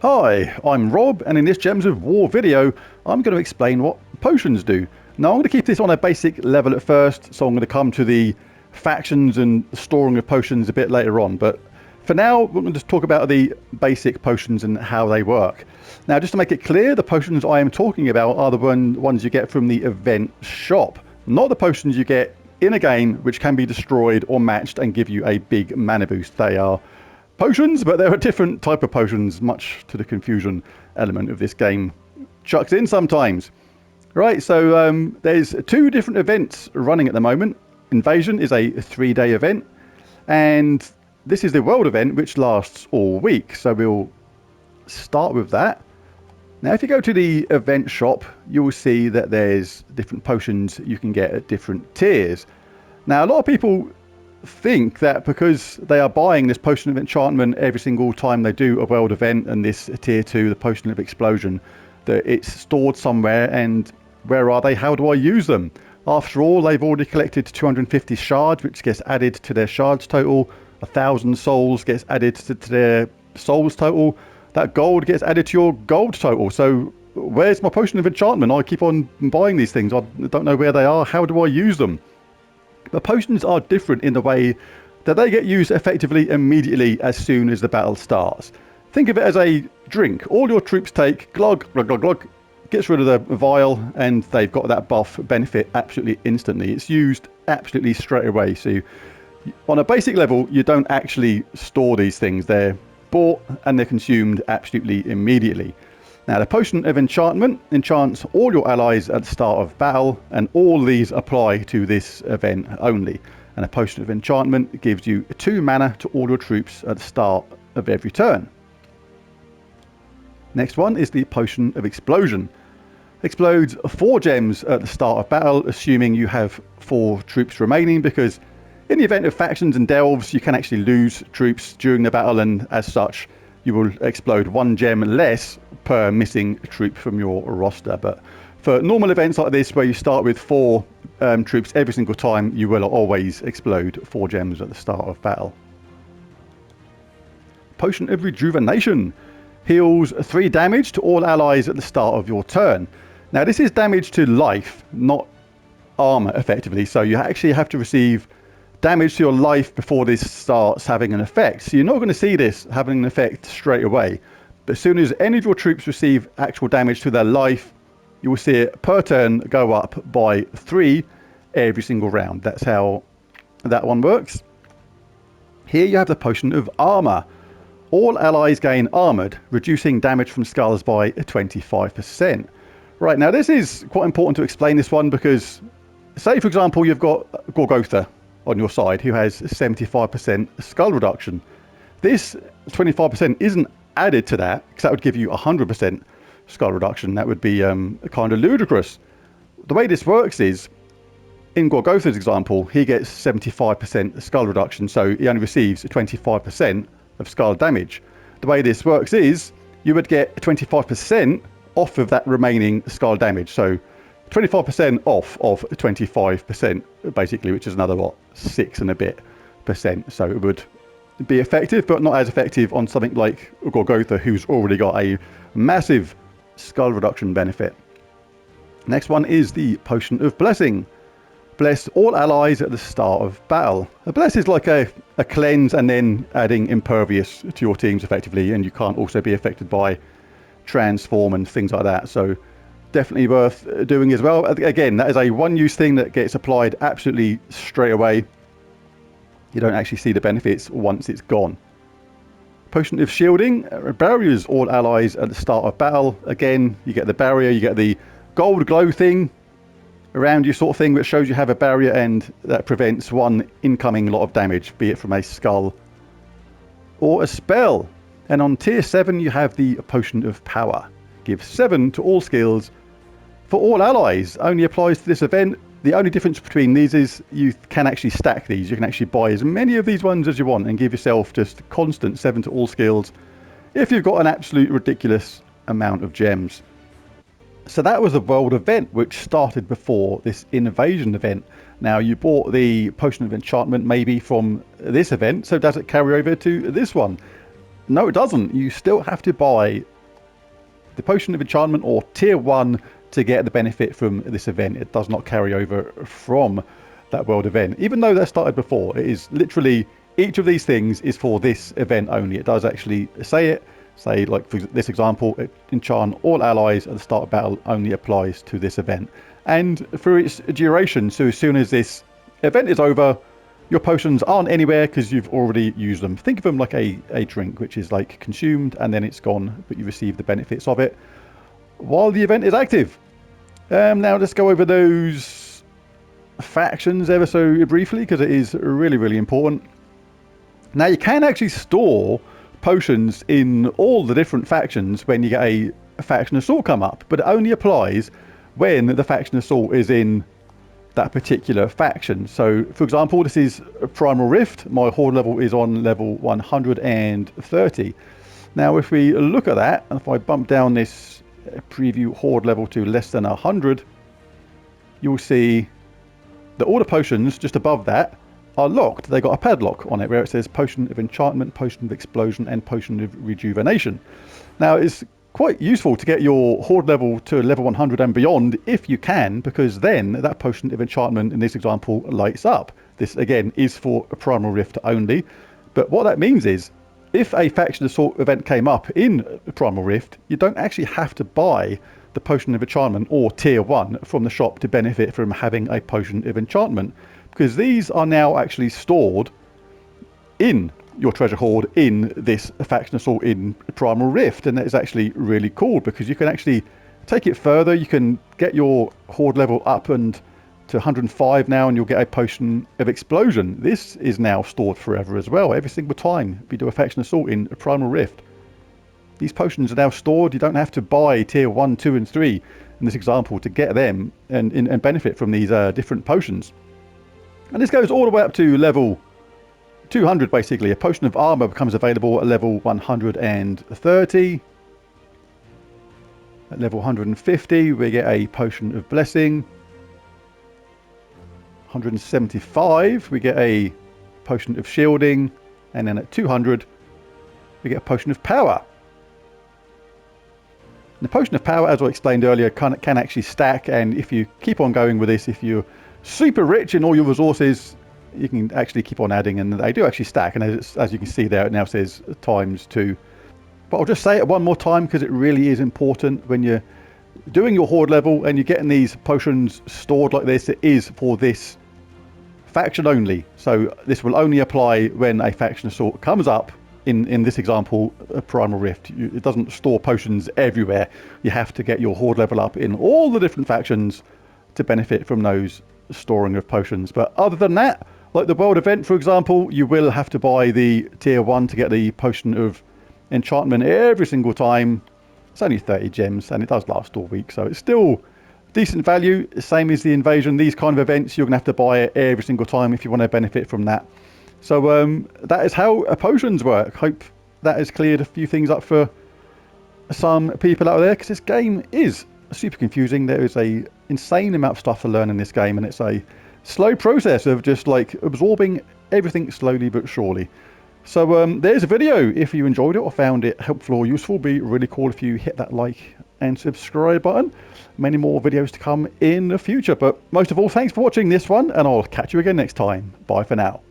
Hi, I'm Rob, and in this Gems of War video, I'm going to explain what potions do. Now, I'm going to keep this on a basic level at first, so I'm going to come to the factions and storing of potions a bit later on. But for now, we're going to just talk about the basic potions and how they work. Now, just to make it clear, the potions I am talking about are the ones you get from the event shop, not the potions you get in a game which can be destroyed or matched and give you a big mana boost. They are potions, but there are different type of potions, much to the confusion element of this game chucks in sometimes. Right, so there's two different events running at the moment. Invasion is a 3-day event, and this is the world event, which lasts all week. So we'll start with that. Now, if you go to the event shop, you will see that there's different potions you can get at different tiers. Now, a lot of people think that because they are buying this potion of enchantment every single time they do a world event, and this tier 2, the potion of explosion, that it's stored somewhere. And where are they? How do I use them? After all, they've already collected 250 shards, which gets added to their shards total. 1,000 souls gets added to their souls total. That gold gets added to your gold total. So where's my potion of enchantment? I keep on buying these things. I don't know where they are. How do I use them? But potions are different in the way that they get used effectively immediately as soon as the battle starts. Think of it as a drink. All your troops take, glug, glug, glug, glug, gets rid of the vial, and they've got that buff benefit absolutely instantly. It's used absolutely straight away. So on a basic level, you don't actually store these things. They're bought and they're consumed absolutely immediately. Now, the potion of enchantment enchants all your allies at the start of battle, and all these apply to this event only. And a potion of enchantment gives you 2 mana to all your troops at the start of every turn. Next one is the potion of explosion. Explodes 4 gems at the start of battle, assuming you have 4 troops remaining, because in the event of factions and delves, you can actually lose troops during the battle, and as such, you will explode 1 gem less per missing troop from your roster. But for normal events like this, where you start with 4 troops every single time, you will always explode 4 gems at the start of battle. Potion of rejuvenation heals 3 damage to all allies at the start of your turn. Now, this is damage to life, not armor, effectively. So you actually have to receive damage to your life before this starts having an effect. So you're not going to see this having an effect straight away. But as soon as any of your troops receive actual damage to their life, you will see it per turn go up by 3 every single round. That's how that one works. Here you have the potion of armor. All allies gain armored, reducing damage from skulls by 25%. Right, now this is quite important to explain this one, because say, for example, you've got Gorgotha on your side who has 75% skull reduction. This 25% isn't added to that, because that would give you 100% skull reduction. That would be kind of ludicrous. The way this works is, in Gorgotha's example, he gets 75% skull reduction, so he only receives 25% of skull damage. The way this works is, you would get 25% off of that remaining skull damage. So 25% off of 25%, basically, which is another, what, 6 and a bit %. So it would be effective, but not as effective on something like Gorgotha, who's already got a massive skull reduction benefit. Next one is the Potion of Blessing. Bless all allies at the start of battle. A bless is like a cleanse, and then adding impervious to your teams effectively, and you can't also be affected by transform and things like that. So definitely worth doing as well. Again, that is a one-use thing that gets applied absolutely straight away. You don't actually see the benefits once it's gone. Potion of Shielding barriers all allies at the start of battle. Again, you get the barrier, you get the gold glow thing around you, sort of thing, which shows you have a barrier, and that prevents one incoming lot of damage, be it from a skull or a spell. And on tier 7 you have the Potion of Power. Give 7 to all skills for all allies. Only applies to this event. The only difference between these is you can actually stack these. You can actually buy as many of these ones as you want and give yourself just constant 7 to all skills if you've got an absolute ridiculous amount of gems. So that was a world event which started before this invasion event. Now, you bought the Potion of Enchantment maybe from this event, so does it carry over to this one? No, it doesn't. You still have to buy the Potion of Enchantment or Tier 1 to get the benefit from this event. It does not carry over from that world event. Even though that started before, it is literally, each of these things is for this event only. It does actually say it. Say, like for this example, enchant all allies at the start of battle only applies to this event. And for its duration, so as soon as this event is over, your potions aren't anywhere because you've already used them. Think of them like a drink, which is like consumed and then it's gone, but you receive the benefits of it while the event is active. Now let's go over those factions ever so briefly, because it is really, really important. Now you can actually store potions in all the different factions when you get a faction assault come up, but it only applies when the faction assault is in that particular faction. So for example, this is Primal Rift. My Hoard level is on level 130. Now if we look at that, and if I bump down this preview Hoard level to less than 100, you'll see that all the potions just above that are locked. They got a padlock on it where it says Potion of Enchantment, Potion of Explosion and Potion of Rejuvenation. Now it's quite useful to get your Hoard level to level 100 and beyond if you can, because then that Potion of Enchantment in this example lights up. This again is for a Primal Rift only, but what that means is if a faction assault event came up in Primal Rift, you don't actually have to buy the Potion of Enchantment or Tier 1 from the shop to benefit from having a Potion of Enchantment, because these are now actually stored in your treasure hoard in this faction assault in Primal Rift, and that is actually really cool because you can actually take it further. You can get your hoard level up and to 105 now, and you'll get a Potion of Explosion. This is now stored forever as well. Every single time we do a faction assault in Primal Rift, these potions are now stored. You don't have to buy tier 1, 2 and 3 in this example to get them and benefit from these different potions. And this goes all the way up to level 200 basically. A Potion of Armor becomes available at level 130. At level 150 we get a Potion of Blessing. 175 we get a Potion of Shielding, and then at 200 we get a Potion of Power. The Potion of Power, as I explained earlier, can actually stack, and if you keep on going with this, if you're super rich in all your resources, you can actually keep on adding, and they do actually stack. And as you can see there, it now says ×2. But I'll just say it one more time because it really is important when you're doing your hoard level and you're getting these potions stored like this. It is for this faction only, so this will only apply when a faction assault comes up. In this example, a Primal Rift, it doesn't store potions everywhere. You have to get your hoard level up in all the different factions to benefit from those storing of potions. But other than that, like the world event, for example, you will have to buy the tier 1 to get the Potion of Enchantment every single time. It's only 30 gems and it does last all week, so it's still decent value. Same as the invasion. These kind of events, you're going to have to buy it every single time if you want to benefit from that. So that is how potions work. Hope that has cleared a few things up for some people out there, because this game is super confusing. There is a insane amount of stuff to learn in this game, and it's a slow process of just like absorbing everything slowly but surely. So there's a video. If you enjoyed it or found it helpful or useful, be really cool if you hit that like and subscribe button. Many more videos to come in the future, but most of all, thanks for watching this one, and I'll catch you again next time. Bye for now.